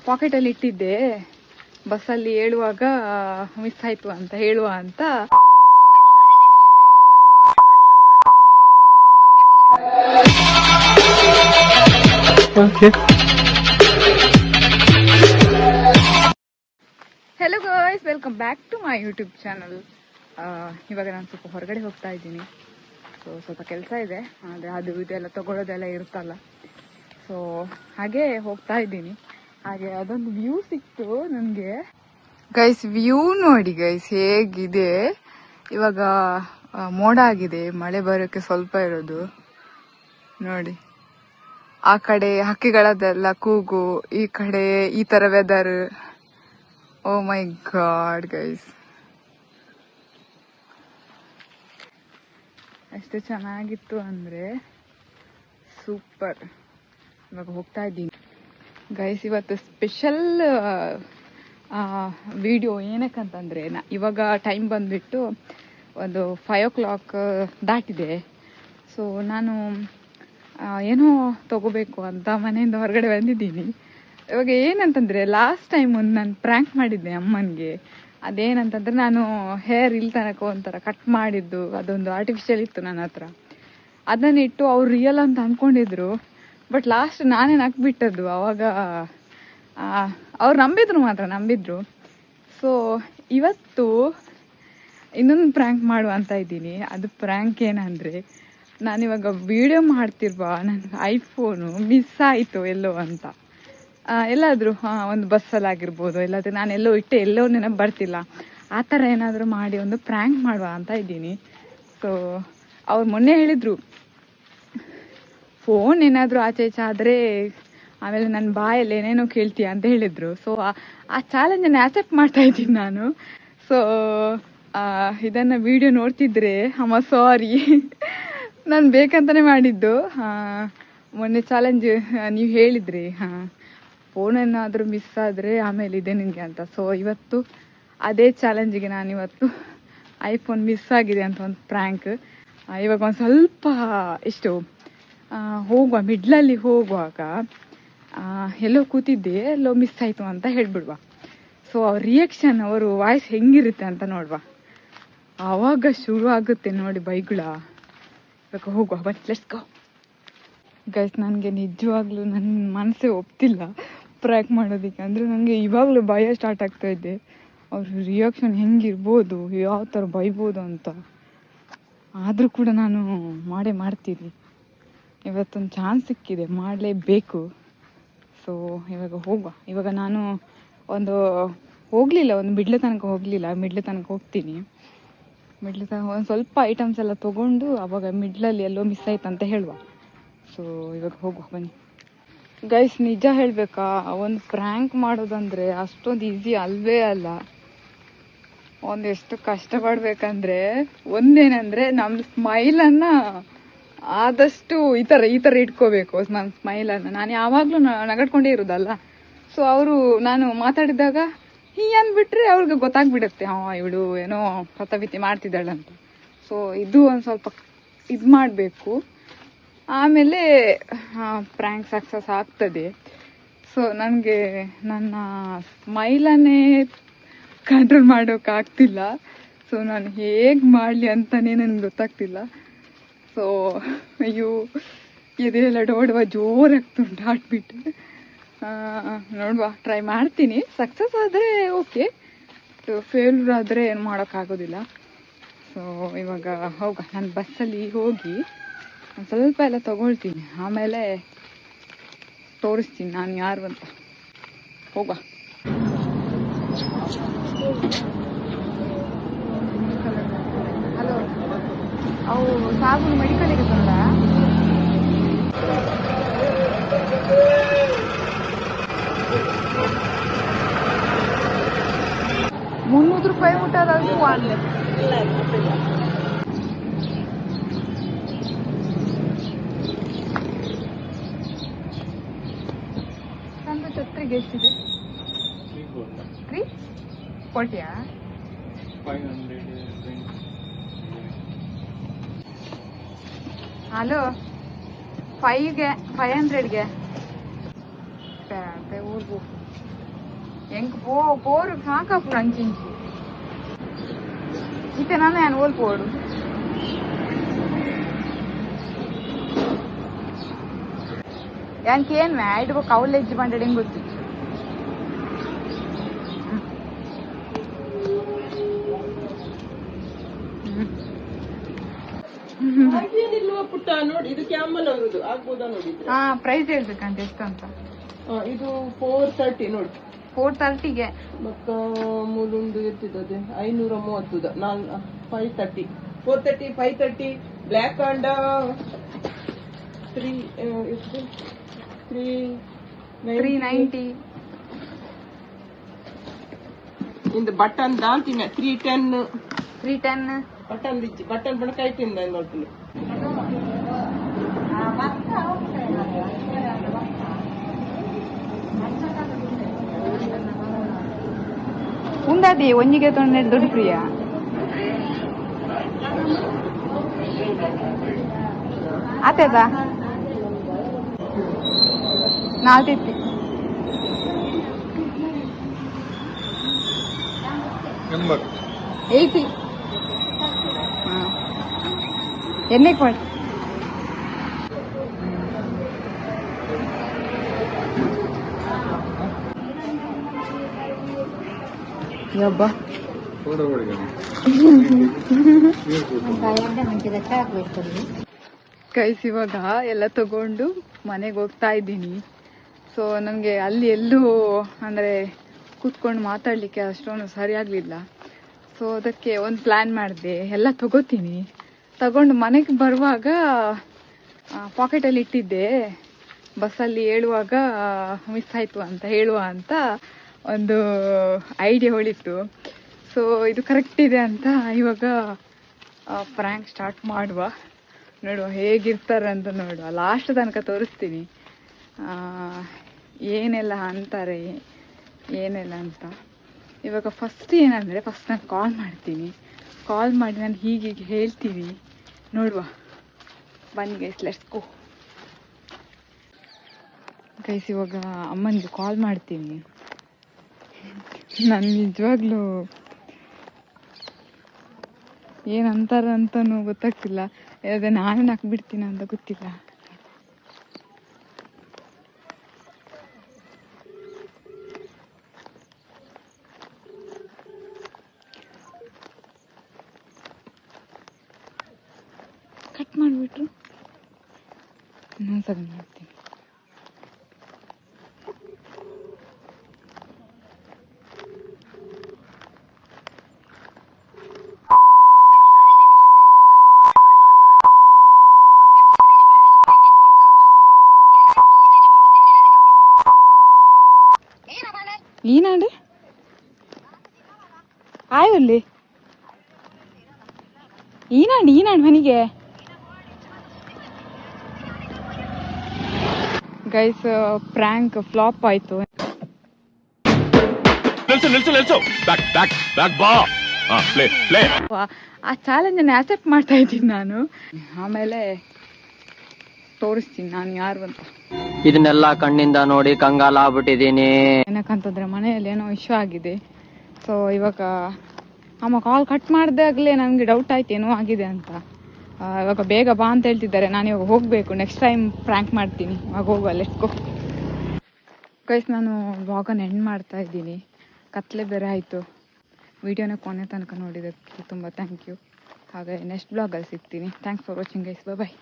ಪಾಕೆಟಲ್ಲಿ ಇಟ್ಟಿದ್ದೆ, ಬಸ್ಸಲ್ಲಿ ಹೇಳುವಾಗ ಮಿಸ್ ಆಯ್ತು ಅಂತ ಹೇಳುವ ಅಂತ. Hello guys, welcome back to my YouTube channel. ಇವಾಗ ನಾನು ಸ್ವಲ್ಪ ಹೊರಗಡೆ ಹೋಗ್ತಾ ಇದ್ದೀನಿ. ಸೊ ಸ್ವಲ್ಪ ಕೆಲಸ ಇದೆ, ಆದರೆ ಅದು ಇದೆಲ್ಲ ತಗೊಳ್ಳೋದೆಲ್ಲ ಇರುತ್ತಲ್ಲ, ಸೊ ಹಾಗೆ ಹೋಗ್ತಾ ಇದ್ದೀನಿ. ಹಾಗೆ ಅದೊಂದು ವ್ಯೂ ಸಿಕ್ತು ನನಗೆ. ಗೈಸ್ ವ್ಯೂ ನೋಡಿ ಗೈಸ್ ಹೇಗಿದೆ. ಇವಾಗ ಮೋಡ ಆಗಿದೆ, ಮಳೆ ಬರೋಕ್ಕೆ ಸ್ವಲ್ಪ ಇರೋದು ನೋಡಿ. ಆ ಕಡೆ ಹಕ್ಕಿಗಳದೆಲ್ಲ ಕೂಗು, ಈ ಕಡೆ ಈ ತರ ವೆದರ್. ಓ ಮೈ ಗಾಡ್ ಗೈಸ್, ಎಷ್ಟು ಚೆನ್ನಾಗಿತ್ತು ಅಂದ್ರೆ ಸೂಪರ್. ಇವಾಗ ಹೋಗ್ತಾ ಇದ್ದೀನಿ ಗೈಸ್. ಇವತ್ತು ಸ್ಪೆಷಲ್ ವಿಡಿಯೋ ಏನಕ್ಕಂತಂದ್ರೆ, ಇವಾಗ ಟೈಮ್ ಬಂದ್ಬಿಟ್ಟು ಒಂದು 5 o'clock ದಾಟಿದೆ. ಸೊ ನಾನು ಏನೋ ತಗೋಬೇಕು ಅಂತ ಮನೆಯಿಂದ ಹೊರಗಡೆ ಬಂದಿದ್ದೀನಿ. ಇವಾಗ ಏನಂತಂದ್ರೆ, ಲಾಸ್ಟ್ ಟೈಮ್ ಒಂದು ನಾನು ಪ್ರ್ಯಾಂಕ್ ಮಾಡಿದ್ದೆ ಅಮ್ಮನಿಗೆ. ಅದೇನಂತಂದ್ರೆ, ನಾನು ಹೇರ್ ಇಲ್ಲಿ ತನಕ ಒಂಥರ ಕಟ್ ಮಾಡಿದ್ದು, ಅದೊಂದು ಆರ್ಟಿಫಿಷಿಯಲ್ ಇತ್ತು ನನ್ನ ಹತ್ರ. ಅದನ್ನಿಟ್ಟು ಅವ್ರು ರಿಯಲ್ ಅಂತ ಅಂದ್ಕೊಂಡಿದ್ರು. ಬಟ್ ಲಾಸ್ಟ್ ನಾನೇ ನಕ್ಬಿಟ್ಟದ್ದು. ಅವಾಗ ಅವ್ರು ನಂಬಿದ್ರು. ಸೊ ಇವತ್ತು ಇನ್ನೊಂದು ಪ್ರ್ಯಾಂಕ್ ಮಾಡುವ ಅಂತ ಇದ್ದೀನಿ. ಅದು ಪ್ರ್ಯಾಂಕ್ ಏನಂದರೆ, ನಾನಿವಾಗ ವಿಡಿಯೋ ಮಾಡ್ತಿರುವ ನನಗೆ ಐಫೋನು ಮಿಸ್ ಆಯಿತು ಎಲ್ಲೋ ಅಂತ. ಎಲ್ಲಾದರೂ ಒಂದು ಬಸ್ಸಲ್ಲಿ ಆಗಿರ್ಬೋದು, ಇಲ್ಲಾಂದರೆ ನಾನು ಎಲ್ಲೋ ಇಟ್ಟೆ, ಎಲ್ಲೋ ನೆನಪು ಬರ್ತಿಲ್ಲ. ಆ ಥರ ಏನಾದರೂ ಮಾಡಿ ಒಂದು ಪ್ರ್ಯಾಂಕ್ ಮಾಡುವ ಅಂತ ಇದ್ದೀನಿ. ಸೊ ಅವ್ರು ಮೊನ್ನೆ ಹೇಳಿದರು, ಫೋನ್ ಏನಾದರೂ ಆಚೆ ಈಚೆ ಆದರೆ ಆಮೇಲೆ ನನ್ನ ಬಾಯಲ್ಲಿ ಏನೇನೋ ಕೇಳ್ತೀಯ ಅಂತ ಹೇಳಿದರು. ಸೊ ಆ ಚಾಲೆಂಜನ್ನು ಆಕ್ಸೆಪ್ಟ್ ಮಾಡ್ತಾ ಇದ್ದೀನಿ ನಾನು. ಸೊ ಇದನ್ನು ವಿಡಿಯೋ ನೋಡ್ತಿದ್ರೆ ಅಮ್ಮ ಸಾರಿ, ನಾನು ಬೇಕಂತಲೇ ಮಾಡಿದ್ದು. ಮೊನ್ನೆ ಚಾಲೆಂಜ್ ನೀವು ಹೇಳಿದ್ರಿ, ಫೋನೇನಾದರೂ ಮಿಸ್ ಆದರೆ ಆಮೇಲೆ ಇದೆ ನಿನಗೆ ಅಂತ. ಸೊ ಇವತ್ತು ಅದೇ ಚಾಲೆಂಜಿಗೆ ನಾನಿವತ್ತು ಐಫೋನ್ ಮಿಸ್ ಆಗಿದೆ ಅಂತ ಒಂದು ಪ್ರ್ಯಾಂಕ್. ಇವಾಗ ಒಂದು ಸ್ವಲ್ಪ ಎಷ್ಟು ಹೋಗುವ ಮಿಡ್ಲಲ್ಲಿ ಹೋಗುವಾಗ ಎಲ್ಲೋ ಕೂತಿದ್ದೆ, ಎಲ್ಲೋ ಮಿಸ್ ಆಯಿತು ಅಂತ ಹೇಳ್ಬಿಡುವ. ಸೊ ಅವ್ರ ರಿಯಾಕ್ಷನ್, ಅವರು ವಾಯ್ಸ್ ಹೆಂಗಿರುತ್ತೆ ಅಂತ ನೋಡುವ. ಆವಾಗ ಶುರು ಆಗುತ್ತೆ ನೋಡಿ ಬೈಗುಳ. ಇವಾಗ ಹೋಗುವ, ಬಟ್ ಲೆಟ್ಸ್ ಗೋ ಗೈಸ್. ನನಗೆ ನಿಜವಾಗ್ಲೂ ನನ್ನ ಮನಸ್ಸೇ ಒಪ್ತಿಲ್ಲ ಪ್ರ್ಯಾಂಕ್ ಮಾಡೋದಕ್ಕೆ. ಅಂದರೆ ನನಗೆ ಇವಾಗಲೂ ಭಯ ಸ್ಟಾರ್ಟ್ ಆಗ್ತಾ ಇದೆ. ಅವ್ರ ರಿಯಾಕ್ಷನ್ ಹೆಂಗಿರ್ಬೋದು, ಯಾವ ಥರ ಬೈಬೋದು ಅಂತ. ಆದರೂ ಕೂಡ ನಾನು ಮಾಡ್ತೀನಿ. ಇವತ್ತೊಂದು ಚಾನ್ಸ್ ಸಿಕ್ಕಿದೆ, ಮಾಡಲೇಬೇಕು. ಸೊ ಇವಾಗ ಹೋಗುವ. ಇವಾಗ ನಾನು ಒಂದು ಮಿಡ್ಲ್ ತನಕ ಹೋಗಲಿಲ್ಲ, ಮಿಡ್ಲ್ ತನಕ ಹೋಗ್ತೀನಿ. ಮಿಡ್ಲ್ ತನಕ ಒಂದು ಸ್ವಲ್ಪ ಐಟಮ್ಸ್ ಎಲ್ಲ ತೊಗೊಂಡು ಅವಾಗ ಮಿಡ್ಲಲ್ಲಿ ಎಲ್ಲೋ ಮಿಸ್ ಆಯ್ತು ಅಂತ ಹೇಳುವ. ಸೊ ಇವಾಗ ಹೋಗುವ ಬನ್ನಿ ಗೈಸ್. ನಿಜ ಹೇಳಬೇಕಾ, ಒಂದು ಪ್ರ್ಯಾಂಕ್ ಮಾಡೋದಂದರೆ ಅಷ್ಟೊಂದು ಈಸಿ ಅಲ್ವೇ ಅಲ್ಲ. ಒಂದೆಷ್ಟು ಕಷ್ಟಪಡ್ಬೇಕಂದ್ರೆ, ಒಂದೇನಂದರೆ ನಮ್ಮ ಸ್ಮೈಲನ್ನು ಆದಷ್ಟು ಈ ಥರ ಇಟ್ಕೋಬೇಕು. ನನ್ನ ಸ್ಮೈಲನ್ನು ನಾನು ಯಾವಾಗಲೂ ನಗಡ್ಕೊಂಡೇ ಇರೋದಲ್ಲ. ಸೊ ಅವರು ನಾನು ಮಾತಾಡಿದಾಗ ಅಂದ್ಬಿಟ್ರೆ ಅವ್ರಿಗೆ ಗೊತ್ತಾಗ್ಬಿಡುತ್ತೆ, ಇವಳು ಏನೋ ಕಥಾವಿತಿ ಮಾಡ್ತಿದ್ದಾಳಂತ. ಸೊ ಇದು ಒಂದು ಸ್ವಲ್ಪ ಇದು ಮಾಡಬೇಕು, ಆಮೇಲೆ ಪ್ರ್ಯಾಂಕ್ ಸಕ್ಸಸ್ ಆಗ್ತದೆ. ಸೊ ನನಗೆ ನನ್ನ ಸ್ಮೈಲನ್ನೇ ಕಂಟ್ರೋಲ್ ಮಾಡೋಕ್ಕಾಗ್ತಿಲ್ಲ. ಸೊ ನಾನು ಹೇಗೆ ಮಾಡಲಿ ಅಂತಲೇ ನನಗೆ ಗೊತ್ತಾಗ್ತಿಲ್ಲ. ಸೊ ಅಯ್ಯೋ, ಇದೆಲ್ಲ ನೋಡುವ ಜೋರಾಗ್ತುಂಟು ಹಾಟ್ಬಿಟ್ಟು. ನೋಡುವ, ಟ್ರೈ ಮಾಡ್ತೀನಿ. ಸಕ್ಸಸ್ ಆದರೆ ಓಕೆ, ಫೇಲ್ಯೂರ್ ಆದರೆ ಏನು ಮಾಡೋಕ್ಕಾಗೋದಿಲ್ಲ. ಸೊ ಇವಾಗ ಹೋಗ, ನಾನು ಬಸ್ಸಲ್ಲಿ ಹೋಗಿ ಒಂದು ಸ್ವಲ್ಪ ಎಲ್ಲ ತೊಗೊಳ್ತೀನಿ, ಆಮೇಲೆ ತೋರಿಸ್ತೀನಿ ನಾನು ಯಾರು ಅಂತ. ಹೋಗ. ಹಲೋ, ಅವು ಸಾಬೂನು ಮೆಡಿಕಲಿಗೆ ತಂದ? ₹300 ಮುಟ್ಟೋದು ವಾನ್ಲೆ. ತಂದು ಛತ್ರಿಗೆ ಎಷ್ಟಿದೆ? 340. ಹಲೋ, 500ಗೆ ಊರ್ಗು ಎಂಕ್ ಪೋರು ಸಾಕಾಪುಡು ಅಂಚಿಂಚಿ ಇತ್ತೆ ನಾನು ಏನು ಓಲ್ಪೋಡು ಏನ್ ಐಡ್ಗೋ ಕೌಲೆಜ್ಜಿ ಬಂಡಡೆ ಗೊತ್ತಿತ್ತು ಪುಟ್ಟ ನೋಡಿ ಇದು ಕ್ಯಾಮಲ್ ಅವರದು ಆಗ್ಬೋದಾ ನೋಡಿ. ಪ್ರೈಸ್ ಹೇಳ್ಬೇಕಂತ ಎಷ್ಟು ಅಂತ. ಇದು 430 ನೋಡಿ. 430ಗೆ ಮತ್ತ ಮೂಲುಂಡು ಎತ್ತಿದ್ದದೆ 530 530 430 530 ಬ್ಲ್ಯಾಕ್ ಅಂಡ್ 390 ಇಂದ ಬಟನ್ ದಾಂತಿನ 310 ಬಟನ್ ಬಣ ಕೈಟಿಂದ ನೋಡ್ತೀನಿ. ಉಂದಾದಿ ಒಂಜಿಗೆ ತೊಂದರೆ ದೊಡ್ಡ ಪ್ರಿಯ ಆತದ ನಾಲ್ಕು 80 ಎಣ್ಣೆ ಕೊಡಿ ಯಬ್ಬ ಗೈಸ್ ಇವಾಗ ಎಲ್ಲ ತಗೊಂಡು ಮನೆಗೆ ಹೋಗ್ತಾ ಇದ್ದೀನಿ. ಸೊ ನನಗೆ ಅಲ್ಲಿ ಎಲ್ಲೂ ಅಂದರೆ ಕೂತ್ಕೊಂಡು ಮಾತಾಡಲಿಕ್ಕೆ ಅಷ್ಟೊಂದು ಸರಿಯಾಗಲಿಲ್ಲ. ಸೊ ಅದಕ್ಕೆ ಒಂದು ಪ್ಲ್ಯಾನ್ ಮಾಡಿದೆ, ಎಲ್ಲ ತಗೋತೀನಿ, ತಗೊಂಡು ಮನೆಗೆ ಬರುವಾಗ ಪಾಕೆಟಲ್ಲಿ ಇಟ್ಟಿದ್ದೆ, ಬಸ್ಸಲ್ಲಿ ಹೇಳುವಾಗ ಮಿಸ್ ಆಯಿತು ಅಂತ ಹೇಳುವ ಅಂತ ಒಂದು ಐಡಿಯಾ ಹೊಳಿತು. ಸೊ ಇದು ಕರೆಕ್ಟ್ ಇದೆ ಅಂತ ಇವಾಗ ಪ್ರ್ಯಾಂಕ್ ಸ್ಟಾರ್ಟ್ ಮಾಡುವ, ನೋಡುವ ಹೇಗಿರ್ತಾರೆ ಅಂತ ನೋಡುವ. ಲಾಸ್ಟ್ ತನಕ ತೋರಿಸ್ತೀನಿ ಏನೆಲ್ಲ ಅಂತಾರೆ ಏನೆಲ್ಲ ಅಂತ. ಇವಾಗ ಫಸ್ಟ್ ಏನಂದರೆ ಫಸ್ಟ್ ನಾನು ಕಾಲ್ ಮಾಡ್ತೀನಿ, ಕಾಲ್ ಮಾಡಿ ನಾನು ಹೀಗೆ ಹೇಳ್ತೀನಿ, ನೋಡುವ. ಬನ್ನಿ ಗೈಸ್, ಲೆಟ್ಸ್ ಗೋ. ಗೈಸ್ ಇವಾಗ ಅಮ್ಮನಿಗೆ ಕಾಲ್ ಮಾಡ್ತೀನಿ. ನಾನು ನಿಜವಾಗ್ಲೂ ಏನಂತಾರೆ ಅಂತನೂ ಗೊತ್ತಾಗ್ತಿಲ್ಲ, ಅದೇ ನಾನೇ ಹಾಕ್ಬಿಡ್ತೀನಿ ಅಂತ ಗೊತ್ತಿಲ್ಲ. ಕಟ್ ಮಾಡಿಬಿಟ್ರು ಇನ್ನೊಂದ್ಸಲ ಮಾಡ್ತೀನಿ. ఈనాడు ಆಯಲ್ಲಿ ಈನಾಡು ಮನೆಗೆ. ಗೈಸ್ ಪ್ರ್ಯಾಂಕ್ ಫ್ಲಾಪ್ ಆಯ್ತು. ಆ ಚಾಲೆಂಜ್ ಅನ್ನು ಆಕ್ಸೆಪ್ಟ್ ಮಾಡ್ತಾ ಇದ್ದೀನಿ ನಾನು. ಆಮೇಲೆ ತೋರಿಸ್ತೀನಿ ನಾನು ಯಾರು ಅಂತ. ಇದನ್ನೆಲ್ಲ ಕಣ್ಣಿಂದ ನೋಡಿ ಕಂಗಾಲಾಗ್ಬಿಟ್ಟಿದೀನಿ. ಏನಕ್ಕಂತಂದ್ರೆ ಮನೆಯಲ್ಲಿ ಏನೋ ಇಶ್ಯೂ ಆಗಿದೆ. ಸೊ ಇವಾಗ ಅಮ್ಮ ಕಾಲ್ ಕಟ್ ಮಾಡಿದಾಗಲೇ ನನಗೆ ಡೌಟ್ ಆಯ್ತು ಏನೋ ಆಗಿದೆ ಅಂತ. ಇವಾಗ ಬೇಗ ಬಾ ಅಂತ ಹೇಳ್ತಿದ್ದಾರೆ, ನಾನು ಇವಾಗ ಹೋಗಬೇಕು. ನೆಕ್ಸ್ಟ್ ಟೈಮ್ ಪ್ರ್ಯಾಂಕ್ ಮಾಡ್ತೀನಿ, ಇವಾಗ ಹೋಗುವ, ಲೆಟ್ಸ್ ಗೋ. ಗೈಸ್ ನಾನು ವ್ಲಾಗನ್ನು ಎಂಡ್ ಮಾಡ್ತಾ ಇದ್ದೀನಿ, ಕತ್ಲೆ ಬೇರೆ ಆಯಿತು. ವಿಡಿಯೋನ ಕೊನೆ ತನಕ ನೋಡಿದ್ದಕ್ಕೆ ತುಂಬ ಥ್ಯಾಂಕ್ ಯು. ಹಾಗೆ ನೆಕ್ಸ್ಟ್ ಬ್ಲಾಗಲ್ಲಿ ಸಿಗ್ತೀನಿ. Thanks for watching guys, bye.